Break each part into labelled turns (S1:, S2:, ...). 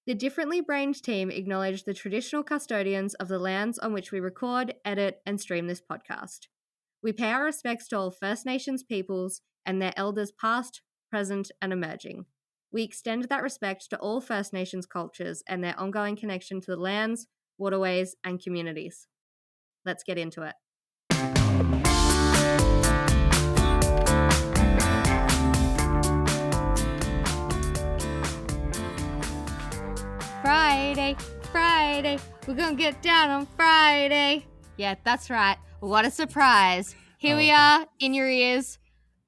S1: The Differently Brained team acknowledge the traditional custodians of the lands on which we record, edit, and stream this podcast. We pay our respects to all First Nations peoples and their elders past, present, and emerging. We extend that respect to all First Nations cultures and their ongoing connection to the lands, waterways, and communities. Let's get into it. Friday, we're gonna get down on Friday. Yeah, that's right. What a surprise. Here we are in your ears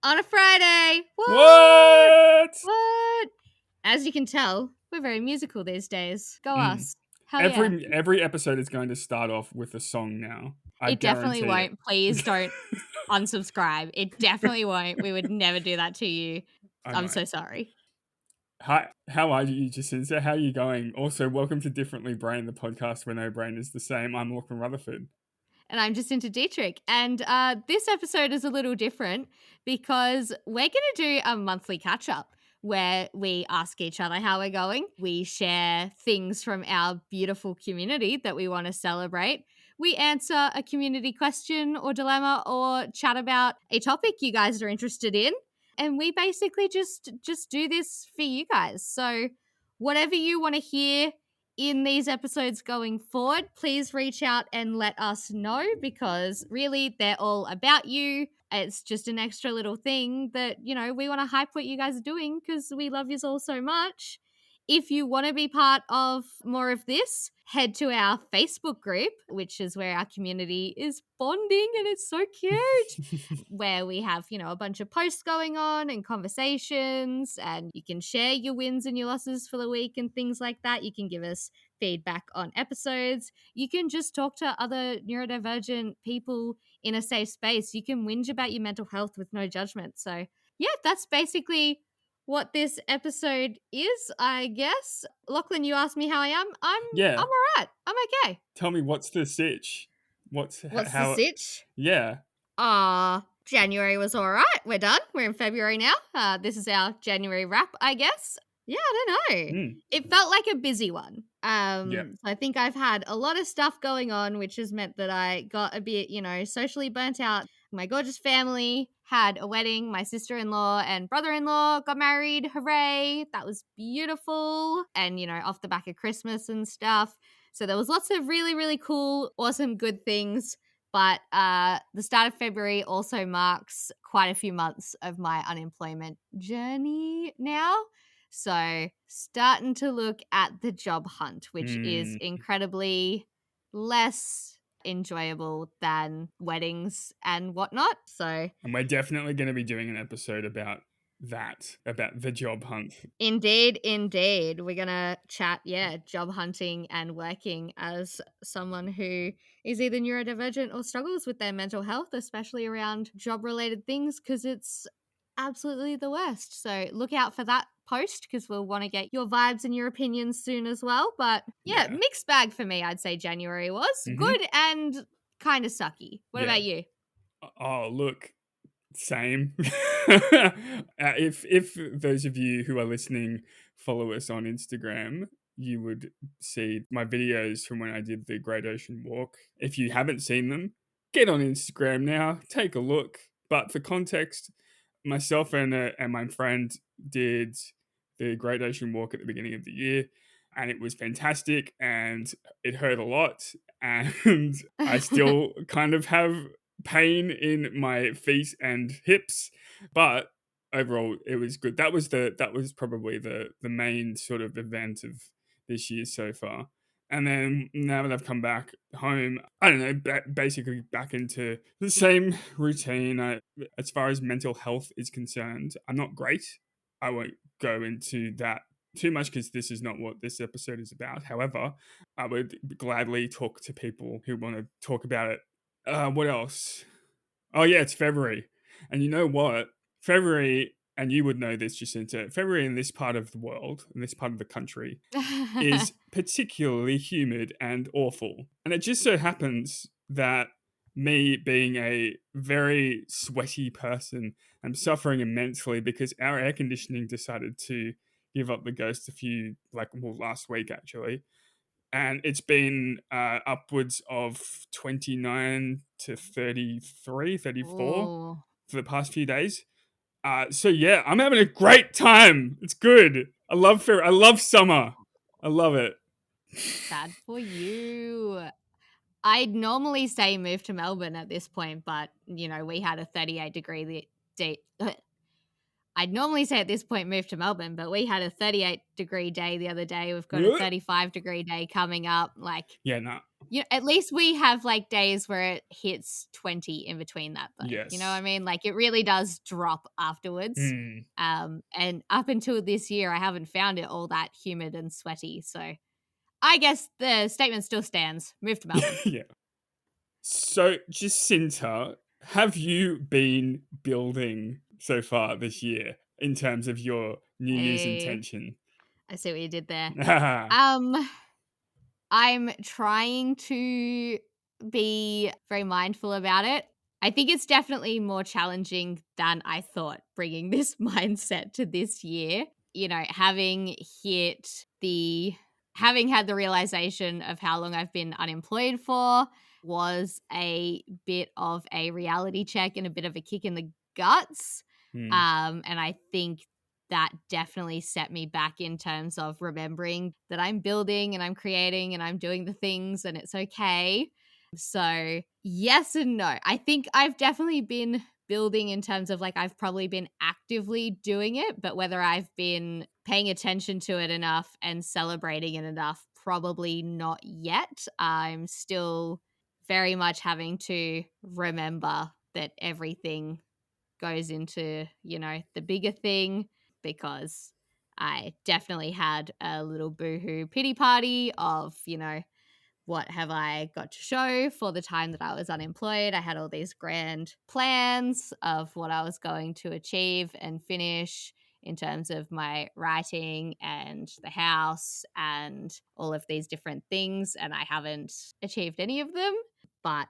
S1: on a Friday.
S2: What?
S1: As you can tell, we're very musical these days. Go us. Hell
S2: Every episode is going to start off with a song now.
S1: It definitely won't. Please don't unsubscribe. It definitely won't. We would never do that to you. I'm so sorry.
S2: Hi, how are you, Jacinta? How are you going? Also, welcome to Differently Brain, the podcast where no brain is the same. I'm Lachlan Rutherford.
S1: And I'm Jacinta Dietrich. And this episode is a little different because we're going to do a monthly catch-up where we ask each other how we're going. We share things from our beautiful community that we want to celebrate. We answer a community question or dilemma or chat about a topic you guys are interested in. And we basically just do this for you guys. So whatever you want to hear in these episodes going forward, please reach out and let us know because really they're all about you. It's just an extra little thing that, you know, we want to hype what you guys are doing because we love you all so much. If you want to be part of more of this, head to our Facebook group, which is where our community is bonding and it's so cute, where we have, you know, a bunch of posts going on and conversations, and you can share your wins and your losses for the week and things like that. You can give us feedback on episodes. You can just talk to other neurodivergent people in a safe space. You can whinge about your mental health with no judgment. So yeah, that's basically what this episode is, I guess. Lachlan, you asked me how I am. I'm all right. I'm okay.
S2: Tell me, what's the sitch? What's
S1: the sitch?
S2: Yeah.
S1: January was all right. We're done. We're in February now. This is our January wrap, I guess. Yeah, I don't know. It felt like a busy one. So I think I've had a lot of stuff going on, which has meant that I got a bit, you know, socially burnt out. My gorgeous family had a wedding. My sister-in-law and brother-in-law got married. Hooray. That was beautiful. And, you know, off the back of Christmas and stuff. So there was lots of really, really cool, awesome, good things. But the start of February also marks quite a few months of my unemployment journey now. So starting to look at the job hunt, which is incredibly less enjoyable than weddings and whatnot. And
S2: we're definitely going to be doing an episode about the job hunt.
S1: Indeed. We're going to chat, job hunting and working as someone who is either neurodivergent or struggles with their mental health, especially around job-related things, because it's absolutely the worst. So look out for that post because we'll want to get your vibes and your opinions soon as well. But yeah, mixed bag for me, I'd say January was good and kind of sucky. What about you?
S2: Oh, look. Same. If those of you who are listening follow us on Instagram, you would see my videos from when I did the Great Ocean Walk. If you haven't seen them, get on Instagram now, take a look. But for context, myself and my friend did the Great Ocean Walk at the beginning of the year, and it was fantastic, and it hurt a lot, and I still kind of have pain in my feet and hips, but overall it was good. That was probably the main sort of event of this year so far. And then now that I've come back home, I don't know, basically back into the same routine. As far as mental health is concerned, I'm not great. I won't go into that too much because this is not what this episode is about. However, I would gladly talk to people who want to talk about it. What else? Oh yeah, it's February. And you know what? February, and you would know this, Jacinta, February in this part of the world, in this part of the country, is particularly humid and awful. And it just so happens that me being a very sweaty person, I'm suffering immensely because our air conditioning decided to give up the ghost last week actually. And it's been upwards of 29 to 33, 34
S1: Ooh,
S2: for the past few days. So yeah, I'm having a great time. It's good. I love summer. I love it.
S1: sad for you. I'd normally say move to Melbourne at this point, but we had a 38-degree day. I'd normally say at this point move to Melbourne, but we had a 38-degree day the other day. We've got a 35-degree day coming up.
S2: Yeah, no.
S1: At least we have days where it hits 20 in between that though.
S2: Yes.
S1: You know what I mean? It really does drop afterwards. And up until this year, I haven't found it all that humid and sweaty. So I guess the statement still stands. Move to Melbourne.
S2: Yeah. So, Jacinta, have you been building so far this year in terms of your New Year's intention?
S1: I see what you did there. I'm trying to be very mindful about it. I think it's definitely more challenging than I thought bringing this mindset to this year. Having had the realization of how long I've been unemployed for was a bit of a reality check and a bit of a kick in the guts. And I think that definitely set me back in terms of remembering that I'm building and I'm creating and I'm doing the things and it's okay. So yes and no. I think I've definitely been building in terms of I've probably been actively doing it, but whether I've been paying attention to it enough and celebrating it enough, probably not yet. I'm still very much having to remember that everything goes into, the bigger thing, because I definitely had a little boohoo pity party of, what have I got to show for the time that I was unemployed. I had all these grand plans of what I was going to achieve and finish in terms of my writing and the house and all of these different things. And I haven't achieved any of them, but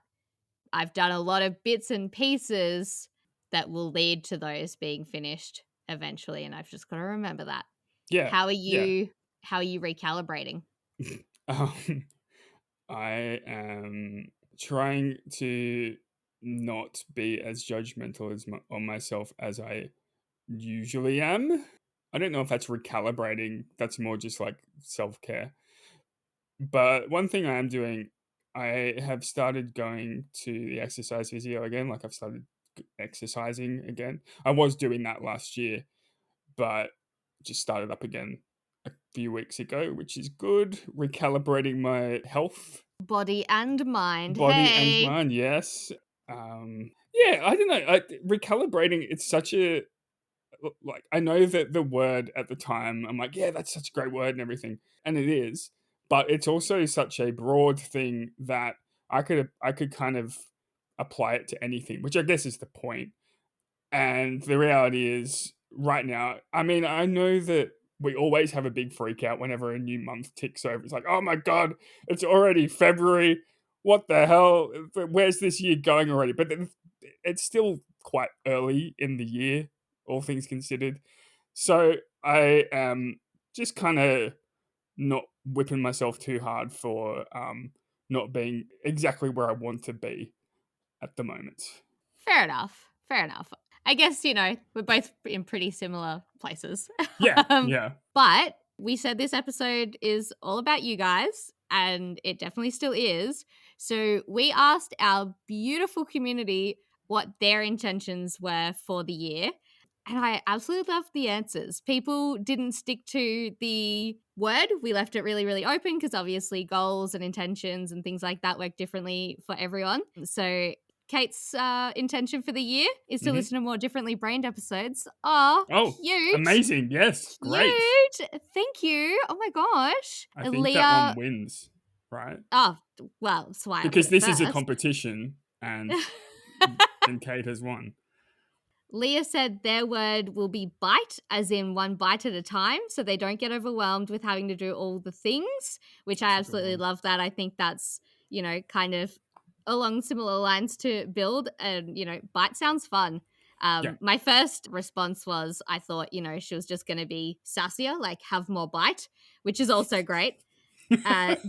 S1: I've done a lot of bits and pieces that will lead to those being finished eventually. And I've just got to remember that.
S2: Yeah.
S1: How are you recalibrating?
S2: I am trying to not be as judgmental on myself as I usually am. I don't know if that's recalibrating. That's more just self-care. But one thing I am doing, I have started going to the exercise physio again. I've started exercising again. I was doing that last year, but just started up again a few weeks ago, which is good. Recalibrating my health.
S1: Body and mind.
S2: And mind, yes. Yeah, I don't know. Recalibrating, it's such a... I know that the word at the time, I'm yeah, that's such a great word and everything. And it is. But it's also such a broad thing that I could kind of apply it to anything, which I guess is the point. And the reality is, right now, I know that we always have a big freak out whenever a new month ticks over. It's oh my God, it's already February. What the hell? Where's this year going already? But it's still quite early in the year, all things considered. So I am just kind of not whipping myself too hard for not being exactly where I want to be at the moment.
S1: Fair enough. I guess, we're both in pretty similar places.
S2: Yeah, yeah.
S1: But we said this episode is all about you guys, and it definitely still is. So we asked our beautiful community what their intentions were for the year. And I absolutely loved the answers. People didn't stick to the word. We left it really, really open because obviously goals and intentions and things like that work differently for everyone. So Kate's intention for the year is to listen to more differently brained episodes. Oh, cute.
S2: Amazing. Yes. Great.
S1: Cute. Thank you. Oh my gosh.
S2: I think that one wins, right?
S1: Oh, well, that's why
S2: because this is a competition and Kate has won.
S1: Leah said their word will be bite, as in one bite at a time, so they don't get overwhelmed with having to do all the things, which I absolutely love that. I think that's, kind of along similar lines to build, and, bite sounds fun.
S2: Yeah.
S1: My first response was I thought, she was just going to be sassier, like have more bite, which is also great.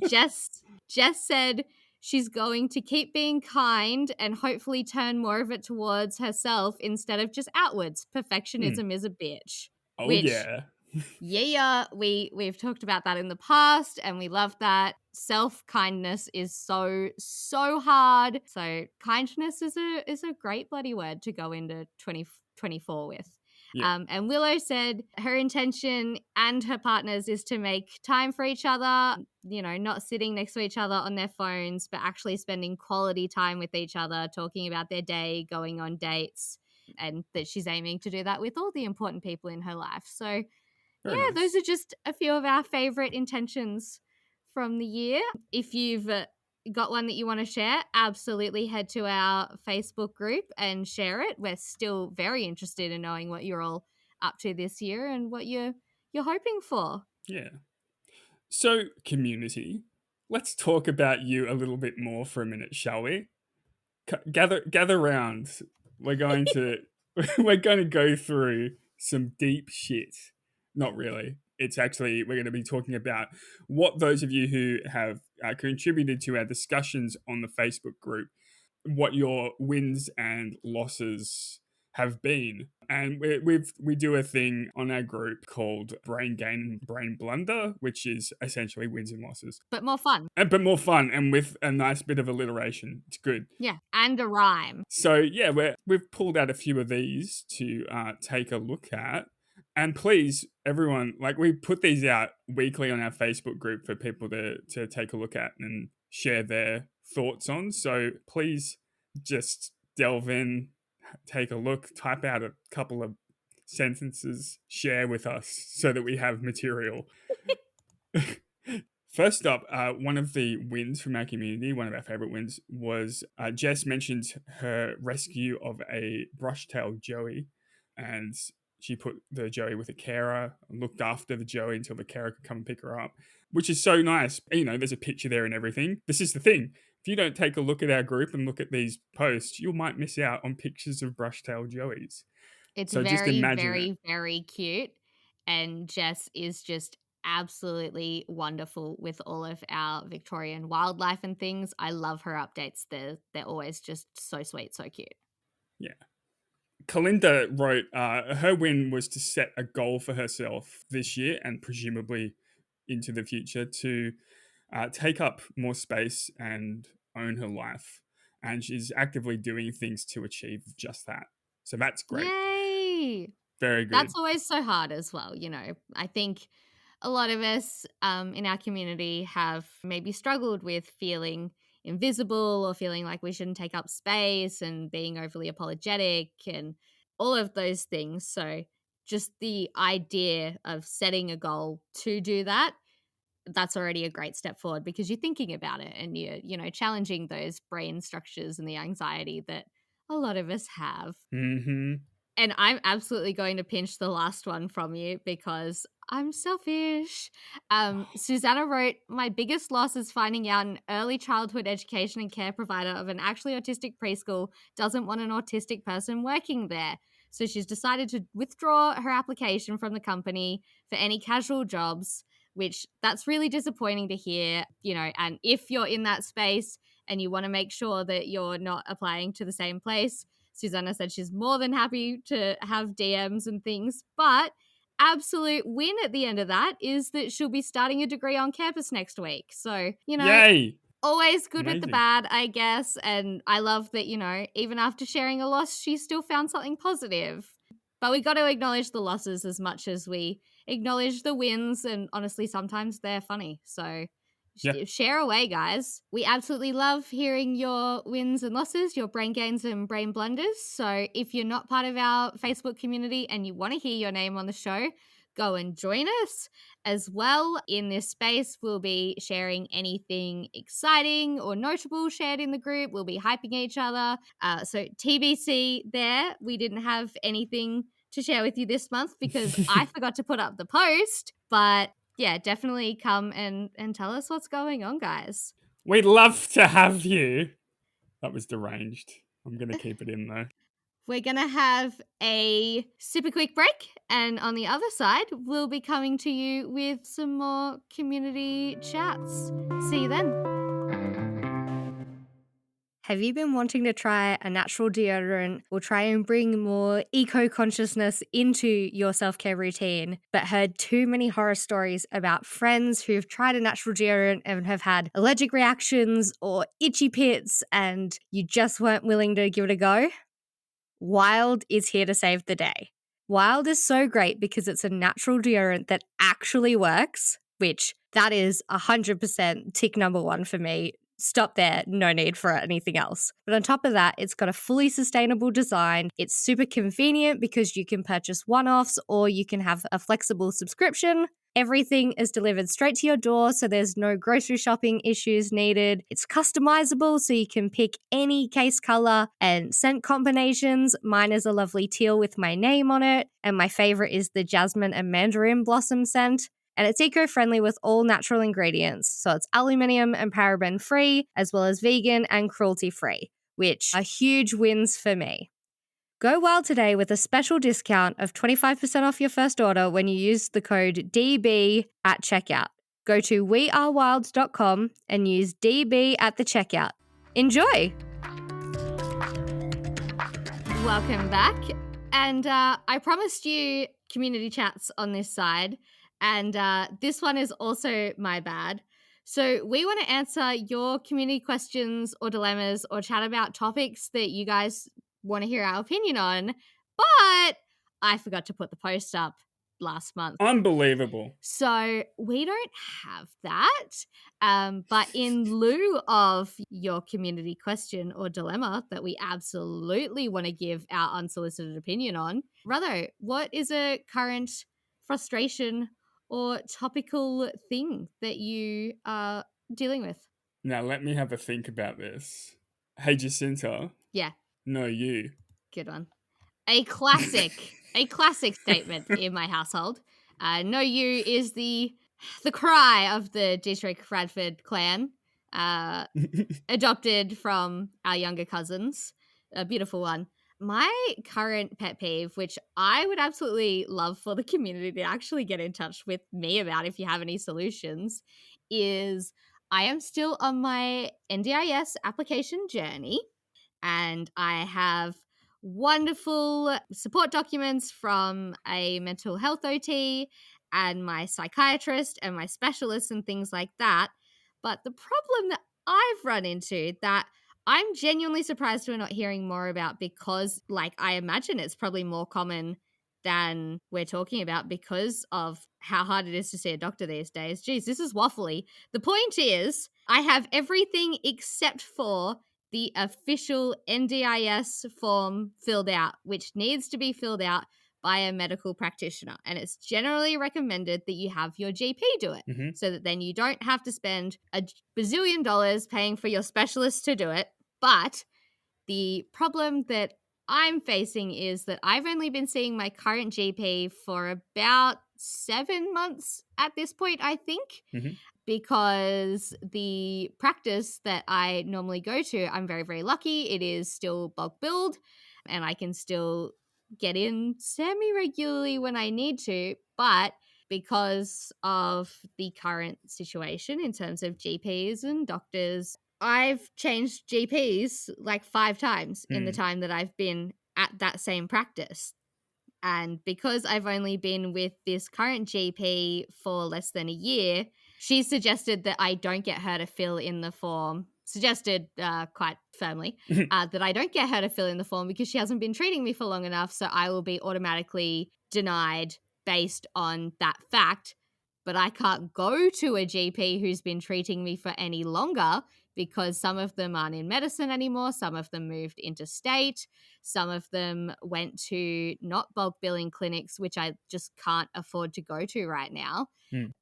S1: Jess said she's going to keep being kind and hopefully turn more of it towards herself instead of just outwards. Perfectionism is a bitch.
S2: Oh,
S1: Which,
S2: yeah.
S1: yeah, we've talked about that in the past, and we love that. Self-kindness is so hard. So kindness is a great bloody word to go into 2024 with.
S2: Yeah.
S1: And Willow said her intention and her partner's is to make time for each other, not sitting next to each other on their phones, but actually spending quality time with each other, talking about their day, going on dates, and that she's aiming to do that with all the important people in her life. So,
S2: Very
S1: yeah, those
S2: nice.
S1: are just a few of our favorite intentions from the year. If you've got one that you want to share, absolutely head to our Facebook group and share it. We're still very interested in knowing what you're all up to this year and what you're hoping for.
S2: Yeah. So, community, let's talk about you a little bit more for a minute, shall we? Gather round. We're going to we're going to go through some deep shit. Not really. It's actually we're going to be talking about what those of you who have contributed to our discussions on the Facebook group, what your wins and losses have been. And we do a thing on our group called Brain Gain and Brain Blunder, which is essentially wins and losses.
S1: But more fun.
S2: But more fun and with a nice bit of alliteration. It's good.
S1: Yeah, and a rhyme.
S2: So yeah, we've pulled out a few of these to take a look at. And please, everyone, like we put these out weekly on our Facebook group for people to take a look at and share their thoughts on. So please just delve in, take a look, type out a couple of sentences, share with us so that we have material. First up, one of the wins from our community, one of our favorite wins, was Jess mentioned her rescue of a brush-tailed joey, and she put the joey with a carer, looked after the joey until the carer could come and pick her up, which is so nice. There's a picture there and everything. This is the thing. If you don't take a look at our group and look at these posts, you might miss out on pictures of brush-tailed joeys.
S1: It's
S2: So just
S1: very,
S2: imagine
S1: very,
S2: it.
S1: very cute. And Jess is just absolutely wonderful with all of our Victorian wildlife and things. I love her updates. They're always just so sweet, so cute.
S2: Yeah. Kalinda wrote her win was to set a goal for herself this year and presumably into the future to take up more space and own her life. And she's actively doing things to achieve just that. So that's great.
S1: Yay!
S2: Very good.
S1: That's always so hard as well. I think a lot of us in our community have maybe struggled with feeling invisible or feeling like we shouldn't take up space and being overly apologetic and all of those things. So, just the idea of setting a goal to do that, that's already a great step forward because you're thinking about it and you're challenging those brain structures and the anxiety that a lot of us have.
S2: Mm-hmm.
S1: And I'm absolutely going to pinch the last one from you because I'm selfish. Susanna wrote, my biggest loss is finding out an early childhood education and care provider of an actually autistic preschool doesn't want an autistic person working there. So she's decided to withdraw her application from the company for any casual jobs, which that's really disappointing to hear, and if you're in that space and you want to make sure that you're not applying to the same place, Susanna said she's more than happy to have DMs and things, but absolute win at the end of that is that she'll be starting a degree on campus next week. So,
S2: Yay!
S1: always good with the
S2: Amazing.
S1: bad, I guess. And I love that, even after sharing a loss, she still found something positive. But we got to acknowledge the losses as much as we acknowledge the wins. And honestly, sometimes they're funny. So
S2: Yeah.
S1: share away, guys. We absolutely love hearing your wins and losses, your brain gains and brain blunders. So if you're not part of our Facebook community and you want to hear your name on the show, go and join us as well. In this space, we'll be sharing anything exciting or notable shared in the group. We'll be hyping each other. So TBC there, we didn't have anything to share with you this month because I forgot to put up the post, but yeah, definitely come and tell us what's going on, guys.
S2: We'd love to have you. That was deranged. I'm going to keep it in though.
S1: we're going to have a super quick break. And on the other side, we'll be coming to you with some more community chats. See you then. Have you been wanting to try a natural deodorant or try and bring more eco-consciousness into your self-care routine, but heard too many horror stories about friends who've tried a natural deodorant and have had allergic reactions or itchy pits and you just weren't willing to give it a go? Wild is here to save the day. Wild is so great because it's a natural deodorant that actually works, which that is 100% tick number one for me. Stop there, no need for anything else. But on top of that, it's got a fully sustainable design. It's super convenient because you can purchase one-offs or you can have a flexible subscription. Everything is delivered straight to your door, so there's no grocery shopping issues needed. It's customizable, so you can pick any case color and scent combinations. Mine is a lovely teal with my name on it, and my favorite is the jasmine and mandarin blossom scent. And it's eco-friendly with all natural ingredients. So it's aluminium and paraben-free, as well as vegan and cruelty-free, which are huge wins for me. Go wild today with a special discount of 25% off your first order when you use the code DB at checkout. Go to wearewilds.com and use DB at the checkout. Enjoy! Welcome back. And I promised you community chats on this side. And this one is also my bad. So we want to answer your community questions or dilemmas or chat about topics that you guys want to hear our opinion on. But I forgot to put the post up last month.
S2: Unbelievable.
S1: So we don't have that. But in lieu of your community question or dilemma that we absolutely want to give our unsolicited opinion on, Rutho, what is a current frustration or topical thing that you are dealing with?
S2: Now, let me have a think about this. Hey, Jacinta.
S1: Yeah.
S2: No, you.
S1: Good one. A classic statement in my household. No, you is the cry of the Dietrich Radford clan, adopted from our younger cousins. A beautiful one. My current pet peeve, which I would absolutely love for the community to actually get in touch with me about if you have any solutions, is I am still on my NDIS application journey, and I have wonderful support documents from a mental health OT and my psychiatrist and my specialists and things like that. But the problem that I've run into that I'm genuinely surprised we're not hearing more about, because I imagine it's probably more common than we're talking about because of how hard it is to see a doctor these days. Geez, this is waffly. The point is, I have everything except for the official NDIS form filled out, which needs to be filled out by a medical practitioner. And it's generally recommended that you have your GP do it, so that then you don't have to spend a bazillion dollars paying for your specialist to do it. But the problem that I'm facing is that I've only been seeing my current GP for about 7 months at this point, I think. Because the practice that I normally go to, I'm very, very lucky. It is still bulk billed and I can still get in semi-regularly when I need to. But because of the current situation in terms of GPs and doctors, I've changed GPs 5 times in the time that I've been at that same practice. And because I've only been with this current GP for less than a year, she suggested that I don't get her to fill in the form, suggested quite firmly, that I don't get her to fill in the form because she hasn't been treating me for long enough, so I will be automatically denied based on that fact. But I can't go to a GP who's been treating me for any longer because some of them aren't in medicine anymore, some of them moved interstate, some of them went to not bulk billing clinics, which I just can't afford to go to right now.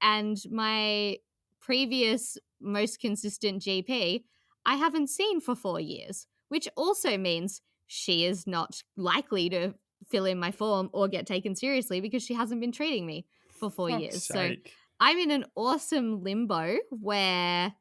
S1: And my previous most consistent GP, I haven't seen for 4 years, which also means she is not likely to fill in my form or get taken seriously because she hasn't been treating me for 4 years. So I'm in an awesome limbo where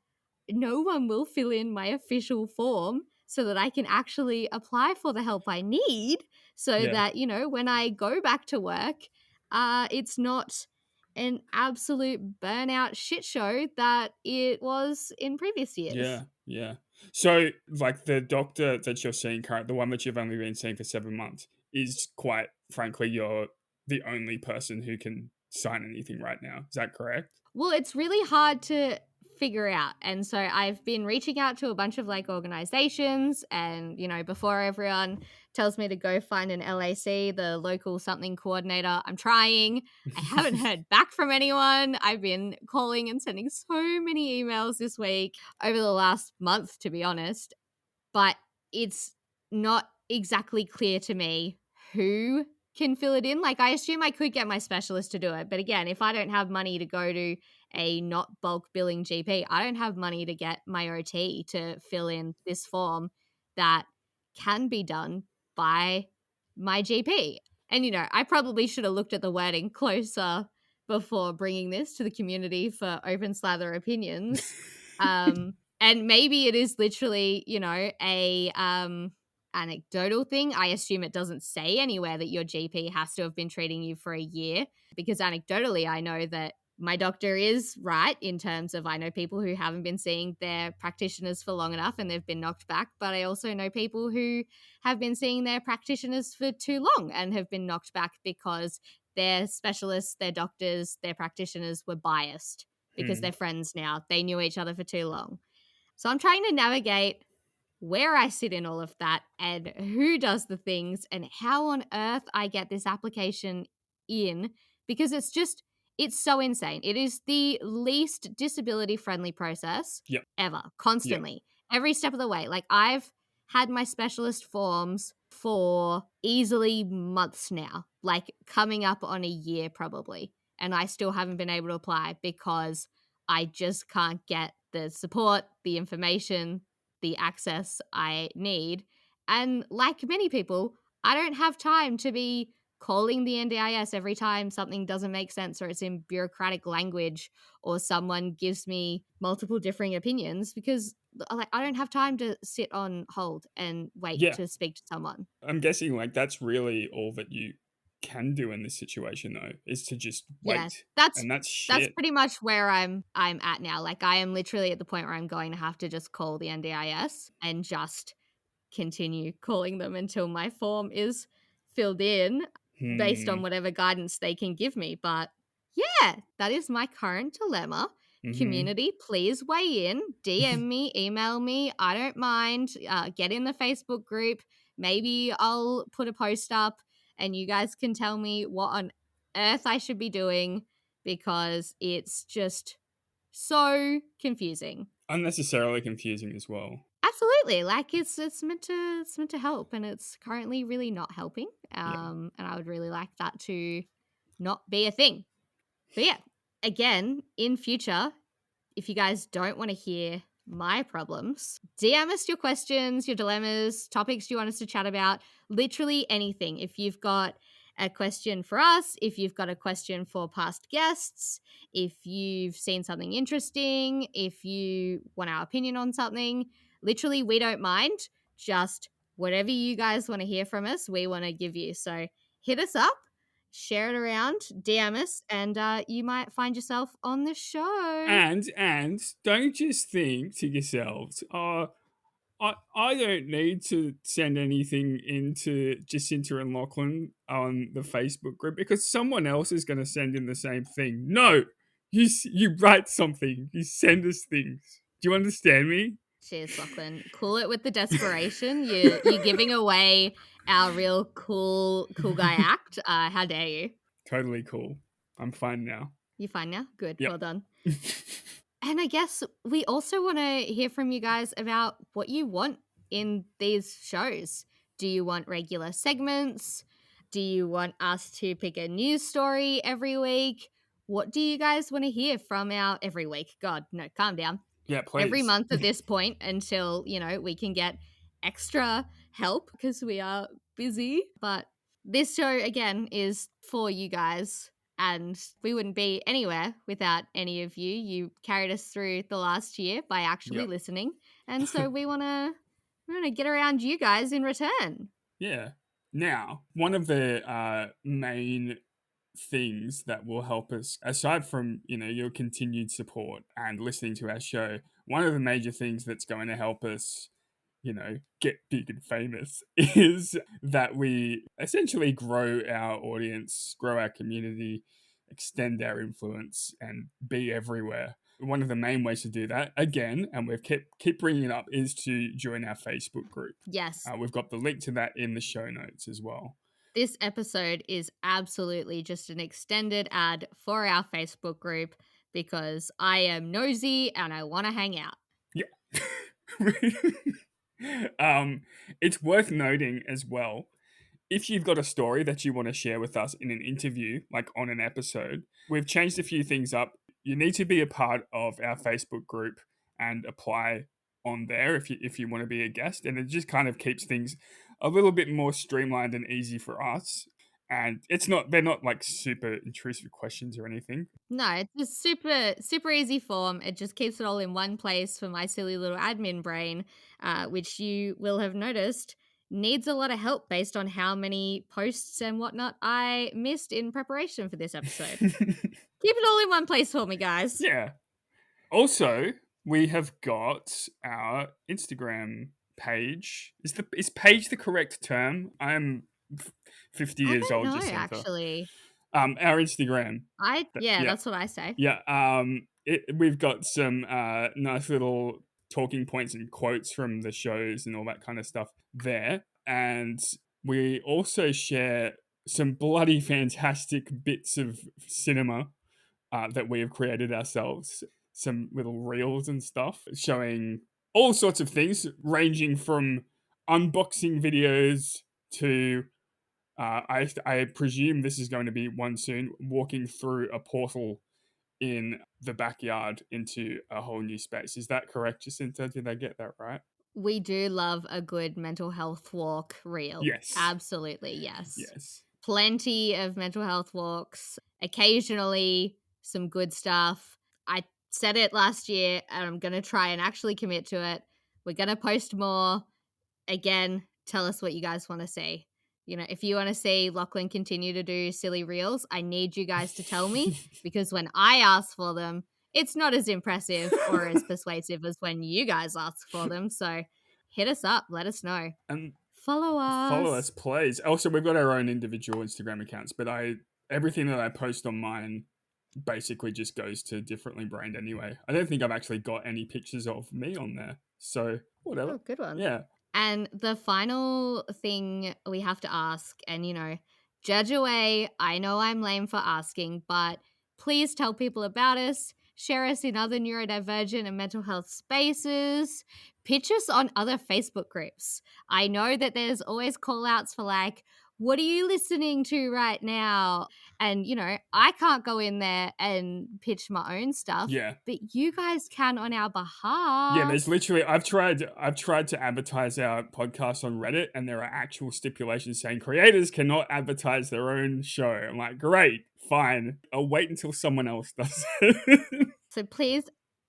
S1: no one will fill in my official form so that I can actually apply for the help I need so
S2: Yeah.
S1: that, when I go back to work, it's not an absolute burnout shit show that it was in previous years.
S2: Yeah. Yeah. So, like, the doctor that you're seeing current, the one that you've only been seeing for 7 months, is quite frankly, you're the only person who can sign anything right now. Is that correct?
S1: Well, it's really hard to figure out. And so I've been reaching out to a bunch of like organizations and, before everyone tells me to go find an LAC, the local something coordinator, I'm trying. I haven't heard back from anyone. I've been calling and sending so many emails this week over the last month, to be honest. But it's not exactly clear to me who can fill it in. Like, I assume I could get my specialist to do it. But again, if I don't have money to go to a not bulk billing GP, I don't have money to get my OT to fill in this form that can be done by my GP. And, I probably should have looked at the wording closer before bringing this to the community for open slather opinions. And maybe it is literally, a anecdotal thing. I assume it doesn't say anywhere that your GP has to have been treating you for a year, because anecdotally I know that my doctor is right in terms of I know people who haven't been seeing their practitioners for long enough and they've been knocked back, but I also know people who have been seeing their practitioners for too long and have been knocked back because their specialists, their doctors, their practitioners were biased because they're friends now. They knew each other for too long. So I'm trying to navigate where I sit in all of that and who does the things and how on earth I get this application in, because it's so insane. It is the least disability friendly process
S2: Yep.
S1: ever,
S2: Yep.
S1: constantly, every step of the way. Like, I've had my specialist forms for easily months now, like coming up on a year probably, and I still haven't been able to apply because I just can't get the support, the information, the access I need. And like many people, I don't have time to be calling the NDIS every time something doesn't make sense or it's in bureaucratic language or someone gives me multiple differing opinions, because like I don't have time to sit on hold and wait
S2: Yeah.
S1: to speak to someone.
S2: I'm guessing like that's really all that you can do in this situation though, is to just
S1: Yeah,
S2: wait.
S1: that's
S2: And that's
S1: that's
S2: shit.
S1: pretty much where I'm at now. Like, I am literally at the point where I'm going to have to just call the NDIS and just continue calling them until my form is filled in based on
S2: Hmm.
S1: whatever guidance they can give me. But yeah, that is my current dilemma.
S2: Mm-hmm.
S1: Community, please weigh in, DM me, email me. I don't mind. Get in the Facebook group. Maybe I'll put a post up and you guys can tell me what on earth I should be doing, because it's just so confusing.
S2: Unnecessarily confusing as well.
S1: Absolutely. Like, it's meant to help, and it's currently really not helping.
S2: Yeah.
S1: And I would really like that to not be a thing. But yeah, again, in future, if you guys don't want to hear my problems, DM us your questions, your dilemmas, topics you want us to chat about, literally anything. If you've got a question for us, if you've got a question for past guests, if you've seen something interesting, if you want our opinion on something, literally, we don't mind. Just whatever you guys want to hear from us, we want to give you. So hit us up, share it around, DM us, and you might find yourself on the show.
S2: And don't just think to yourselves, oh, I don't need to send anything into Jacinta and Lachlan on the Facebook group because someone else is going to send in the same thing. No, you write something. You send us things. Do you understand me?
S1: Cheers, Lachlan. Cool it with the desperation. You're giving away our real cool guy act. How dare you?
S2: Totally cool. I'm fine now.
S1: You fine now? Good.
S2: Yep.
S1: Well done. And I guess we also want to hear from you guys about what you want in these shows. Do you want regular segments? Do you want us to pick a news story every week? What do you guys want to hear from our every week? God, no, calm down.
S2: Yeah, please.
S1: Every month at this point until, we can get extra help because we are busy. But this show, again, is for you guys. And we wouldn't be anywhere without any of you. You carried us through the last year by actually
S2: Yep.
S1: listening. And so we want to We're going to get around you guys in return.
S2: Yeah. Now, one of the main things that will help us, aside from your continued support and listening to our show, one of the major things that's going to help us get big and famous is that we essentially grow our audience, grow our community, extend our influence, and be everywhere. One of the main ways to do that, again, and we've keep bringing it up, is to join our Facebook group.
S1: Yes.
S2: We've got the link to that in the show notes as well.
S1: This episode is absolutely just an extended ad for our Facebook group because I am nosy and I want to hang out.
S2: Yeah. It's worth noting as well, if you've got a story that you want to share with us in an interview, like on an episode, we've changed a few things up. You need to be a part of our Facebook group and apply on there if you want to be a guest, and it just kind of keeps things a little bit more streamlined and easy for us. And they're not like super intrusive questions or anything.
S1: No, it's just super easy form. It just keeps it all in one place for my silly little admin brain, which you will have noticed needs a lot of help based on how many posts and whatnot I missed in preparation for this episode. Keep it all in one place for me, guys.
S2: Yeah. Also, we have got our Instagram page. Is page the correct term? I'm 50 years old,
S1: I don't know,
S2: Jacinta.
S1: actually.
S2: Our Instagram.
S1: That's what I say.
S2: Yeah. We've got some nice little talking points and quotes from the shows and all that kind of stuff there. And we also share some bloody fantastic bits of cinema that we have created ourselves. Some little reels and stuff showing all sorts of things, ranging from unboxing videos to I presume this is going to be one soon, walking through a portal in the backyard into a whole new space. Is that correct, Jacinta? Did I get that right?
S1: We do love a good mental health walk reel.
S2: Yes.
S1: Absolutely, yes.
S2: Yes.
S1: Plenty of mental health walks, occasionally some good stuff. I said it last year and I'm going to try and actually commit to it. We're going to post more. Again, tell us what you guys want to see. If you want to see Lachlan continue to do silly reels, I need you guys to tell me because when I ask for them, it's not as impressive or as persuasive as when you guys ask for them. So hit us up. Let us know.
S2: And
S1: follow us.
S2: Follow us, please. Also, we've got our own individual Instagram accounts, but everything that I post on mine basically just goes to Differently Brained anyway. I don't think I've actually got any pictures of me on there. So whatever.
S1: Oh, good one.
S2: Yeah.
S1: And the final thing we have to ask, and judge away, I know I'm lame for asking, but please tell people about us, share us in other neurodivergent and mental health spaces, pitch us on other Facebook groups. I know that there's always call outs for like, what are you listening to right now? And, I can't go in there and pitch my own stuff.
S2: Yeah.
S1: But you guys can on our behalf.
S2: Yeah, there's literally I've tried to advertise our podcast on Reddit, and there are actual stipulations saying creators cannot advertise their own show. I'm like, great, fine. I'll wait until someone else does it.
S1: So please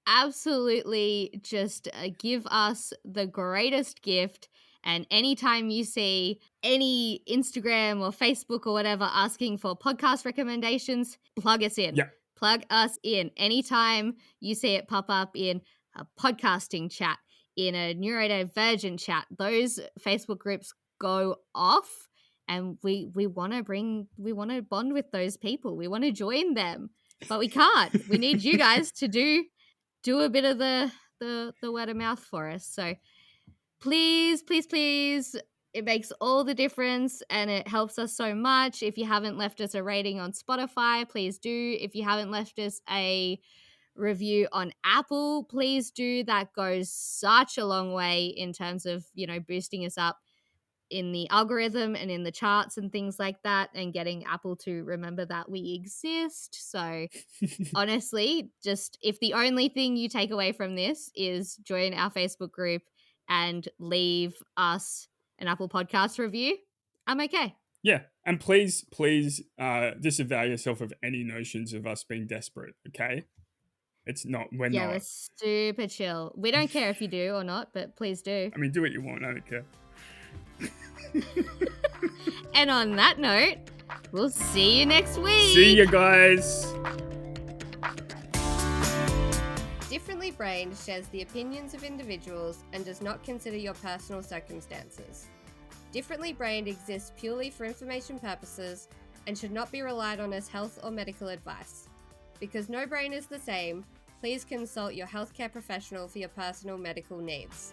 S1: absolutely just give us the greatest gift. And anytime you see any Instagram or Facebook or whatever asking for podcast recommendations, plug us in.
S2: Yeah.
S1: Plug us in. Anytime you see it pop up in a podcasting chat, in a neurodivergent chat, those Facebook groups go off. And we want to bond with those people. We want to join them, but we can't. We need you guys to do a bit of the word of mouth for us. So please, it makes all the difference and it helps us so much. If you haven't left us a rating on Spotify, please do. If you haven't left us a review on Apple, please do. That goes such a long way in terms of, boosting us up in the algorithm and in the charts and things like that, and getting Apple to remember that we exist. So honestly, just if the only thing you take away from this is join our Facebook group and leave us an Apple Podcast review, I'm okay.
S2: Yeah, and please disavow yourself of any notions of us being desperate, okay? It's not. We're
S1: Yeah,
S2: not.
S1: we're super chill. We don't care if you do or not, but please do.
S2: I mean, do what you want. I don't care.
S1: And on that note, we'll see you next week.
S2: See you guys.
S3: Differently Brained shares the opinions of individuals and does not consider your personal circumstances. Differently Brained exists purely for information purposes and should not be relied on as health or medical advice. Because no brain is the same, please consult your healthcare professional for your personal medical needs.